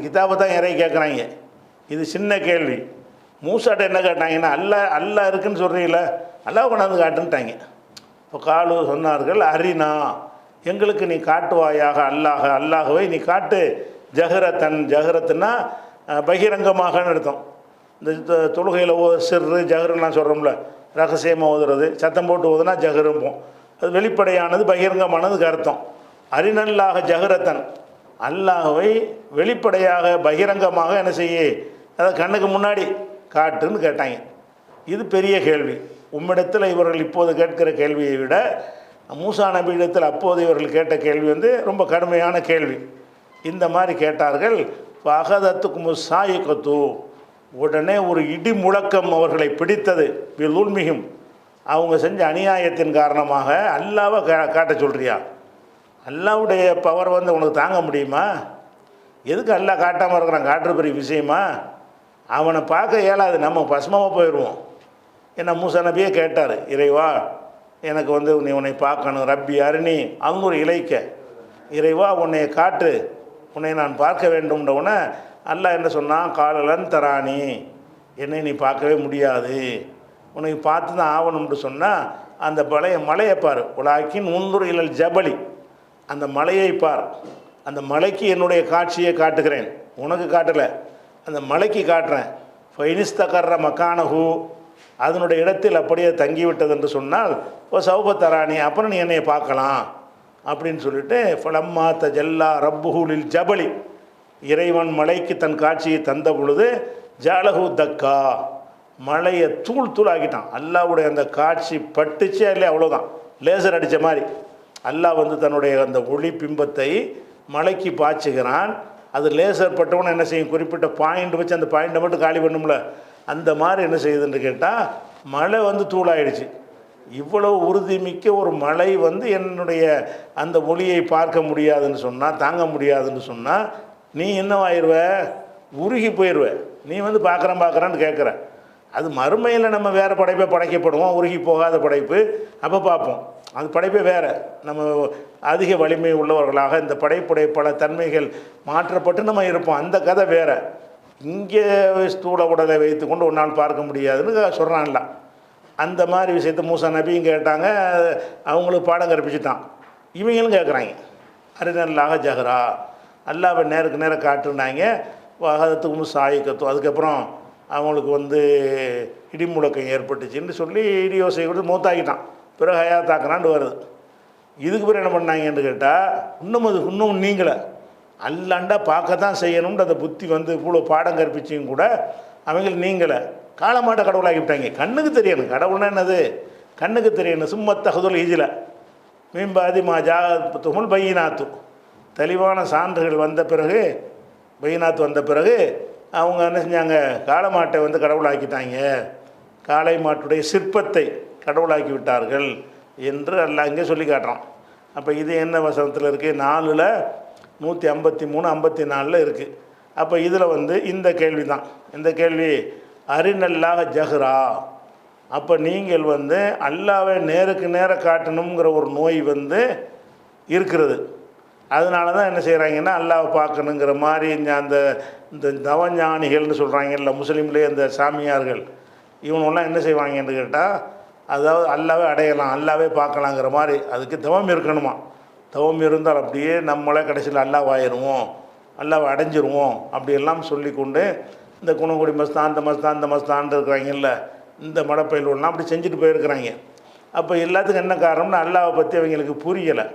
[SPEAKER 2] கிதாபை தான் இறைய கேட்குறாங்க. இது சின்ன கேள்வி. மூசாட்ட என்ன கேட்டாங்கன்னா, அல்லா இருக்குன்னு சொல்கிறீங்கள, அல்லாஹ் கொண்டாந்து காட்டுன்ட்டாங்க. இப்போ காலு சொன்னார்கள், அரினா எங்களுக்கு நீ காட்டுவாயாக அல்லாஹவை நீ காட்டு. ஜஹரத்துன்னா பகிரங்கமாகன்னு அர்த்தம். இந்த தொழுகையில் சிறு ஜஹருலாம் சொல்கிறோம்ல, ரகசியமாக ஓதுறது, சத்தம் போட்டு ஓதுனா ஜஹரும்போம். அது வெளிப்படையானது, பகிரங்கமானதுக்கு அர்த்தம். அரினல்லாக ஜஹரத்தன், அல்லாஹவை வெளிப்படையாக பகிரங்கமாக என்ன செய்ய, அதை கண்ணுக்கு முன்னாடி காட்டுன்னு கேட்டாங்க. இது பெரிய கேள்வி. உம்மிடத்தில் இவர்கள் இப்போது கேட்கிற கேள்வியை விட மூசா நபியிடத்தில் அப்போது இவர்கள் கேட்ட கேள்வி ரொம்ப கடுமையான கேள்வி. இந்த மாதிரி கேட்டார்கள். அகதத்துக்கு சாயிக்கத்து, உடனே ஒரு இடி முழக்கம் அவர்களை பிடித்தது. உள்மிகும், அவங்க செஞ்ச அநியாயத்தின் காரணமாக அல்லாவை காட்ட சொல்கிறியா? அல்லாவுடைய பவர் உனக்கு தாங்க முடியுமா? எதுக்கு அல்லா காட்டாமல் இருக்கிறான்? காட்டுற பெரிய விஷயமா? அவனை பார்க்க இயலாது, நம்ம பசுமாவாக போயிடுவோம். ஏன்னா மூசா நபியே கேட்டார், இறைவா எனக்கு நீ உன்னை பார்க்கணும், ரப்பி அருணி அவங்க ஒரு இலைக்க, இறைவா உன்னை காட்டு, உன்னை நான் பார்க்க வேண்டும்ன்றவுடனே அல்லாஹ் என்ன சொன்னான்? காலலன் தராணி, என்னை நீ பார்க்கவே முடியாது, உன்னை பார்த்து தான் ஆகணும்னு சொன்னால் அந்த மலையை பார். உலாக்கின் உந்துரு இலல் ஜபலி, அந்த மலையை பார். அந்த மலைக்கு என்னுடைய காட்சியை காட்டுகிறேன், உனக்கு காட்டலை, அந்த மலைக்கு காட்டுறேன். ஃபைனிஸ்தகர்ற மக்கானஹூ, அதனுடைய இடத்தில் அப்படியே தங்கிவிட்டது என்று சொன்னால் ஓ சௌபத்தராணி, அப்புறம் நீ என்னையை பார்க்கலாம் அப்படின்னு சொல்லிட்டு ஃபலம்மா தஜல்லா ரப்புஹுலில் ஜபலி, இறைவன் மலைக்கு தன் காட்சியை தந்த பொழுது ஜாலஹு தக்கா, மலையை தூள் ஆக்கிட்டான். அல்லாவுடைய அந்த காட்சி பட்டுச்சே இல்லையா, அவ்வளோதான், லேசர் அடித்த மாதிரி. அல்லாஹ் தன்னுடைய அந்த ஒளி பிம்பத்தை மலைக்கு பாய்ச்சுகிறான். அது லேசர் பட்டவொன்னு என்ன செய்யும், குறிப்பிட்ட பாயிண்ட் வச்சு அந்த பாயிண்ட்டை மட்டும் காலி பண்ணும்ல, அந்த மாதிரி என்ன செய்யுதுன்னு கேட்டால் மழை தூளாயிடுச்சு. இவ்வளோ உறுதிமிக்க ஒரு மழை என்னுடைய அந்த ஒளியை பார்க்க முடியாதுன்னு சொன்னால், தாங்க முடியாதுன்னு சொன்னால் நீ என்னவாயிருவ? உருகி போயிடுவ. நீ பார்க்குறான்னு கேட்குற. அது மறுமையில் நம்ம வேறு படைப்பை படைக்கப்படுவோம், உருகி போகாத படைப்பு, அப்போ பார்ப்போம். அது படைப்பே வேறு. நம்ம அதிக வலிமை உள்ளவர்களாக இந்த படைப்புடைய பல தன்மைகள் மாற்றப்பட்டு நம்ம இருப்போம். அந்த கதை வேறு. இங்கே ஸ்தூல உடலை வைத்து கொண்டு ஒரு நாள் பார்க்க முடியாதுன்னு சொல்கிறான்ல. அந்த மாதிரி விஷயத்தை மூசா நபியும் கேட்டாங்க, அவங்களுக்கு பாடம் கற்பிச்சுட்டான். இவங்களும் கேட்குறாங்க, அரினல்லாக ஜஹரா, அல்லாவை நேருக்கு நேரம் காட்டுனாங்க. வகதத்துக்கும் சாயிக்கத்தும், அதுக்கப்புறம் அவங்களுக்கு இடி முழக்கம் ஏற்பட்டுச்சுன்னு சொல்லி இடியோசை கொடுத்து மூத்தாக்கிட்டான். பிறகு ஹயாத்தாக்குறான்னு வருது. இதுக்கு பிறகு என்ன பண்ணாங்கன்னு கேட்டால் இன்னும் நீங்களே அல்லாண்டா பார்க்க தான் செய்யணும்னு அந்த புத்தி வந்து இவ்வளோ பாடம் கற்பிச்சியும் கூட அவங்களுக்கு நீங்களே காலமாட்ட கடவுளாகி விட்டாங்க. கண்ணுக்கு தெரியணும் கடவுள்னா என்னது, கண்ணுக்கு தெரியணும். சும்மத்தகுதுல் ஈஜில மீன்பாதி மாஜா துமுல் பையினாத்து, தெளிவான சான்றுகள் வந்த பிறகு, பையினாத்து வந்த பிறகு அவங்க என்ன செஞ்சாங்க, காளை வந்து கடவுளாக்கிட்டாங்க, காளை மாட்டுடைய சிற்பத்தை கடவுளாக்கி விட்டார்கள் என்று அல்லாஹ் இங்கே சொல்லி காட்டுறான். அப்போ இது என்ன வசனத்தில் இருக்குது, 4ல் 153 54 இருக்குது. அப்போ இதில் வந்து இந்த கேள்வி தான், இந்த கேள்வி அரிநல்லாக ஜஹ்ரா. அப்போ நீங்கள் வந்து அல்லாவை நேருக்கு நேராக காட்டணுங்கிற ஒரு நோய் வந்து இருக்கிறது. அதனால தான் என்ன செய்கிறாங்கன்னா அல்லாவை பார்க்கணுங்கிற மாதிரி இந்த தவஞானிகள்னு சொல்கிறாங்கல்ல முஸ்லீம்லேயே இந்த சாமியார்கள், இவனெல்லாம் என்ன செய்வாங்கன்னு கேட்டால் அதாவது அல்லாவே அடையலாம், அல்லாவே பார்க்கலாங்கிற மாதிரி அதுக்கு தவம் இருக்கணுமா. தவம் இருந்தால் அப்படியே நம்மளே கடைசியில் அல்லாவாயிருவோம், அல்லாவை அடைஞ்சிருவோம் அப்படியெல்லாம் சொல்லி கொண்டு இந்த குணங்குடி மஸ்தான், இந்த மஸ்தான் இருக்கிறாங்கல்ல, இந்த மடப்பயிலெலாம் அப்படி செஞ்சுட்டு போயிருக்கிறாங்க. அப்போ எல்லாத்துக்கும் என்ன காரணம்னு அல்லாவை பற்றி அவங்களுக்கு புரியலை.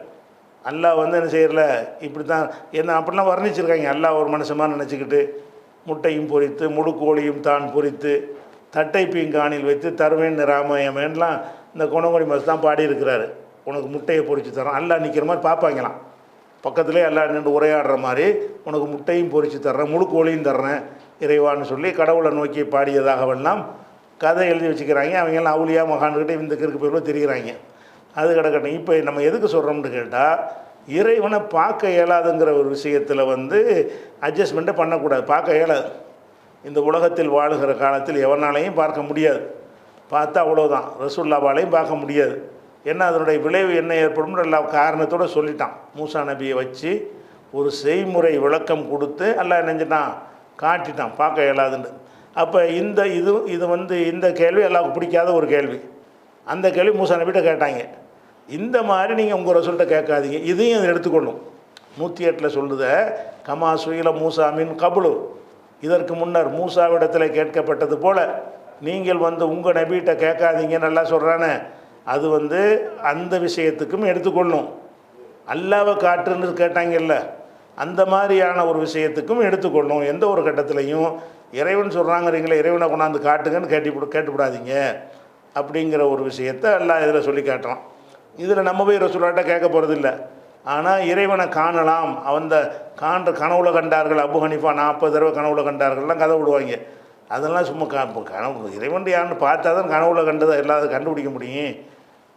[SPEAKER 2] அல்லாஹ் வந்து என்ன செய்யலை, இப்படி தான் என்ன அப்படிலாம் வர்ணிச்சிருக்காங்க. அல்லாஹ் ஒரு மனுஷமாக நினச்சிக்கிட்டு முட்டையும் பொரித்து முழுக்கோழியும் தான் பொரித்து தட்டை பீங்கானில் வைத்து தருவேன் ராமயமேன்லாம் இந்த குணங்குடி மஸ்தான் பாடியிருக்கிறாரு. உனக்கு முட்டையை பொரித்து தரோம், அல்லாஹ் நிற்கிற மாதிரி பார்ப்பாங்களாம், பக்கத்துலேயே அல்லாஹ் நின்று உரையாடுற மாதிரி உனக்கு முட்டையும் பொரித்து தர்றேன், முழுக்கோழியும் தர்றேன் இறைவான்னு சொல்லி கடவுளை நோக்கி பாடியதாகவெல்லாம் கதை எழுதி வச்சுக்கிறாங்க. அவங்கெல்லாம் அவுளியா மகான்கிட்ட இந்த கிறுக்கு பேரில் தெரிகிறாங்க. அது கிடக்கட்டும். இப்போ நம்ம எதுக்கு சொல்கிறோம்னு கேட்டால், இறைவனை பார்க்க இயலாதுங்கிற ஒரு விஷயத்தில் வந்து அட்ஜஸ்ட்மெண்ட்டே பண்ணக்கூடாது. பார்க்க இயலாது. இந்த உலகத்தில் வாழுகிற காலத்தில் எவனாலையும் பார்க்க முடியாது. பார்த்தா அவ்வளோதான், ரசூலுல்லாவாலையும் பார்க்க முடியாது. ஏன்னா அதனுடைய விளைவு என்ன ஏற்படும் எல்லா காரணத்தோடு சொல்லிட்டான். மூசா நபியை வச்சு ஒரு செய்முறை விளக்கம் கொடுத்து எல்லாம் நினைஞ்சிட்டான், காட்டிட்டான் பார்க்க இயலாதுன்னு. அப்போ இது வந்து இந்த கேள்வி எல்லாருக்கும் பிடிக்காத ஒரு கேள்வி. அந்த கேள்வி மூசா நபிகிட்ட கேட்டாங்க. இந்த மாதிரி நீங்கள் உங்கள் ரசூல்கிட்ட கேட்காதீங்க, இதையும் அது எடுத்துக்கொள்ளும். 108 சொல்லுத கமா சுயில மூசா மின் கபுலு, இதற்கு முன்னர் மூசாவிடத்தில் கேட்கப்பட்டது போல் நீங்கள் வந்து உங்கள் நபிகிட்ட கேட்காதீங்கன்னு நல்லா சொல்கிறானே, அது வந்து அந்த விஷயத்துக்கும் எடுத்துக்கொள்ளும். அல்லாவை காட்டுன்னு கேட்டாங்கல்ல, அந்த மாதிரியான ஒரு விஷயத்துக்கும் எடுத்துக்கொள்ளும். எந்த ஒரு கட்டத்திலையும் இறைவன் சொல்கிறாங்கிறீங்களே, இறைவனை கொண்டாந்து காட்டுங்கன்னு கேட்டுவிடாதீங்க அப்படிங்கிற ஒரு விஷயத்தை எல்லாம் இதில் சொல்லி காட்டுறான். இதில் நம்ம போய் ரசூலுல்லாஹ்ட்ட கேட்க போகிறதில்ல. ஆனால் இறைவனை காணலாம், கனவுல கண்டார்கள். அபு ஹனீஃபா 40 தடவை கனவுல கண்டார்கள்லாம் கதை விடுவாங்க. அதெல்லாம் சும்மா கனவு, இறைவன் யாருன்னு பார்த்தா தான் கனவுல கண்டதை எல்லாத்தையும் கண்டுபிடிக்க முடியும்.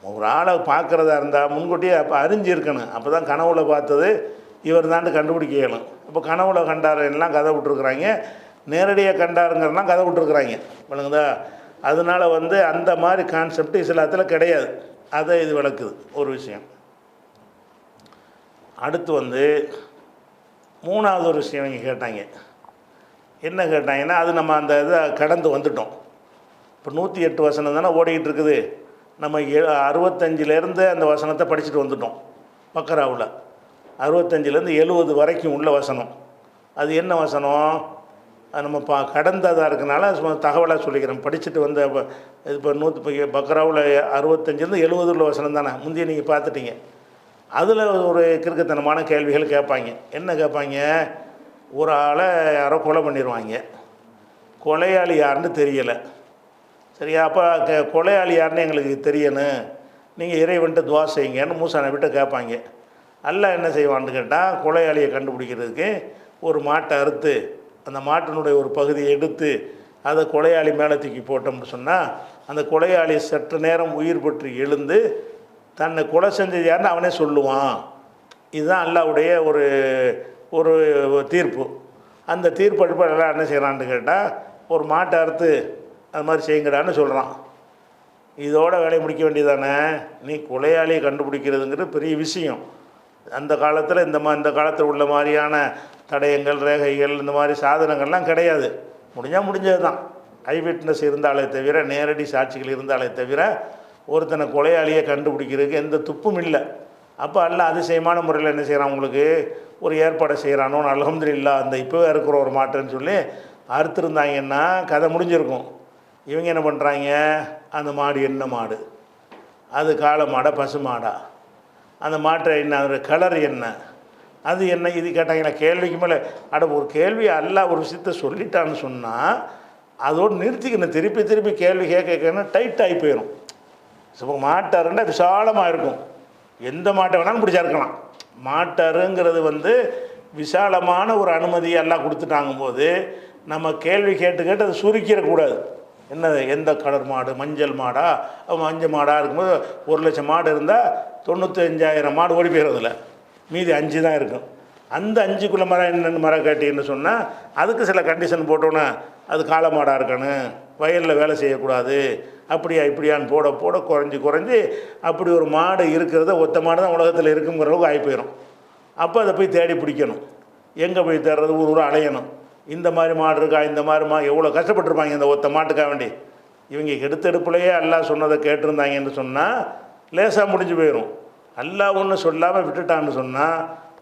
[SPEAKER 2] ஒரு ஆளை பார்க்குறதா இருந்தால் முன்கூட்டியே அப்போ அறிஞ்சிருக்கணும், அப்போ தான் கனவுல பார்த்தது இவர் தாண்டு கண்டுபிடிக்க இயலும். இப்போ கனவுல கண்டாரெல்லாம் கதை விட்டுருக்குறாங்க, நேரடியாக கண்டாருங்கிறலாம் கதை விட்டுருக்குறாங்க, விளங்குதா? அதனால் வந்து அந்த மாதிரி கான்செப்ட் இஸ்லாத்தில் கிடையாது. அதை இது விளக்குது ஒரு விஷயம். அடுத்து வந்து 3வது ஒரு விஷயம் இங்கே கேட்டாங்க. என்ன கேட்டாங்கன்னா, அது நம்ம அந்த இதை கடந்து வந்துட்டோம். இப்போ 108 வசனம் தானே ஓடிக்கிட்டு இருக்குது. நம்ம 65லேருந்து அந்த வசனத்தை படிச்சுட்டு வந்துட்டோம். பக்கராவில் 65லேருந்து 70 வரைக்கும் உள்ள வசனம். அது என்ன வசனம், அது நம்ம கடந்ததாக இருக்கனால தகவலாக சொல்லிக்கிறேன். படிச்சுட்டு வந்த இப்போ பக்கராவில் 65லேருந்து 70 உள்ள வசனம் தானே, முந்தைய நீங்கள் பார்த்துட்டீங்க. அதில் ஒரு கிறுக்குத்தனமான கேள்விகள் கேட்பாங்க. என்ன கேட்பாங்க, ஒரு ஆளை யாரோ கொலை பண்ணிடுவாங்க, கொலையாளி யாருன்னு தெரியலை, சரியா? அப்போ கொலையாளி யாருன்னு எங்களுக்கு தெரியணும், நீங்கள் இறைவன்ட்டு துவா செய்யுங்கன்னு மூசா நபிகிட்ட கேட்பாங்க. அல்லாஹ் என்ன செய்வான்னு கேட்டால், கொலையாளியை கண்டுபிடிக்கிறதுக்கு ஒரு மாட்டை அறுத்து அந்த மாட்டினுடைய ஒரு பகுதியை எடுத்து அதை கொலையாளி மேலே தூக்கி போட்டோம்னு சொன்னால், அந்த கொலையாளி சற்று நேரம் உயிர் பெற்று எழுந்து தன்னை கொலை செஞ்சது யாருன்னு அவனே சொல்லுவான். இதுதான் அல்லாஹ்வுடைய ஒரு ஒரு தீர்ப்பு. அந்த தீர்ப்பு அடிப்படையில் எல்லாம் என்ன செய்கிறான்னு கேட்டால், ஒரு மாட்டை அறுத்து அது மாதிரி செய்யுங்கடான்னு சொல்கிறான். இதோட வேலையை முடிக்க வேண்டியதானே? நீ கொலையாளியை கண்டுபிடிக்கிறதுங்கிறது பெரிய விஷயம். அந்த காலத்தில் இந்த காலத்தில் உள்ள மாதிரியான தடயங்கள், ரேகைகள், இந்த மாதிரி சாதனங்கள்லாம் கிடையாது. முடிஞ்சது தான். ஐ விட்னஸ் இருந்தாலே தவிர, நேரடி சாட்சிகள் இருந்தாலே தவிர ஒருத்தனை கொலையாளியை கண்டுபிடிக்கிறதுக்கு எந்த துப்பும் இல்லை. அப்போ அல்லாஹ் அதிசயமான முறையில் என்ன செய்கிறான், உங்களுக்கு ஒரு ஏற்பாடை செய்கிறானோ, அல்ஹம்துலில்லாஹ் அந்த இப்போவே இருக்கிற ஒரு மாட்டேன்னு சொல்லி அறுத்துருந்தாங்கன்னா கதை முடிஞ்சிருக்கும். இவங்க என்ன பண்ணுறாங்க, அந்த மாடு என்ன மாடு, அது காளை மாடா பசு மாடா, அந்த மாட்டை என்ன அதோட கலர் என்ன, அது என்ன, இது கேட்டாங்களா? கேள்விக்கு மேலே ஒரு கேள்வி அல்லாஹ் ஒரு விஷயத்த சொல்லிட்டான்னு சொன்னால் அதோடு நிறுத்திக்கணும். திருப்பி திருப்பி கேள்வி கேட்கணும், டைட் ஆகி போயிடும். இப்போ மாட்டாருன்னா விசாலமாக இருக்கும், எந்த மாட்டை வேணாலும் பிடிச்சா இருக்கலாம். மாட்டாருங்கிறது விசாலமான ஒரு அனுமதி எல்லாம் கொடுத்துட்டாங்கும் போது நம்ம கேள்வி கேட்டு கேட்டு அதை சுருக்கிடக்கூடாது. என்ன, எந்த கலர் மாடு, மஞ்சள் மாடா, மஞ்சள் மாடாக இருக்கும்போது 1,00,000 மாடு இருந்தால் 95,000 மாடு ஓடி போயிடுறதில்ல, மீதி 5 தான் இருக்கும். அந்த 5க்குள்ள மரம் என்னென்னு மரம் காட்டின்னு சொன்னால் அதுக்கு சில கண்டிஷன் போட்டோன்னே அது காளை மாடாக இருக்கணும், வயலில் வேலை செய்யக்கூடாது, அப்படியா இப்படியான்னு போட போட குறைஞ்சி அப்படி ஒரு மாடு இருக்கிறத ஒத்த மாடு தான் உலகத்தில் இருக்குங்கிற அளவுக்கு ஆகி போயிடும். அப்போ அதை போய் தேடி பிடிக்கணும். எங்கே போய் தேடுறது? ஊர் அலையணும். இந்த மாதிரி மாடு இருக்கா, இந்த மாதிரி எவ்வளோ கஷ்டப்பட்டுருப்பாங்க இந்த ஒத்த மாட்டுக்காக வேண்டி. இவங்க எடுத்தெடுப்புலையே அல்லாஹ் சொன்னதை கேட்டிருந்தாங்கன்னு சொன்னால் லேசாக முடிஞ்சு போயிடும். அல்லாஹ் ஒன்று சொல்லாமல் விட்டுட்டான்னு சொன்னால்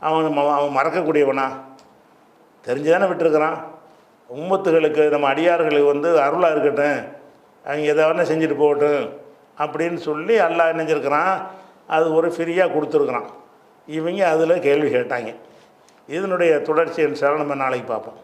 [SPEAKER 2] அவன் மறக்கக்கூடியவனா? தெரிஞ்சுதானே விட்டுருக்கிறான். உம்மத்துகளுக்கு நம்ம அடியார்களுக்கு அருளாக இருக்கட்டும், அவங்க எதை வேணால் செஞ்சுட்டு போகட்டும் அப்படின்னு சொல்லி அல்லாஹ் நினைஞ்சிருக்கிறான். அது ஒரு ஃப்ரீயாக கொடுத்துருக்குறான். இவங்க அதில் கேள்வி கேட்டாங்க. இதனுடைய தொடர்ச்சி நம்ம நாளைக்கு பார்ப்போம்.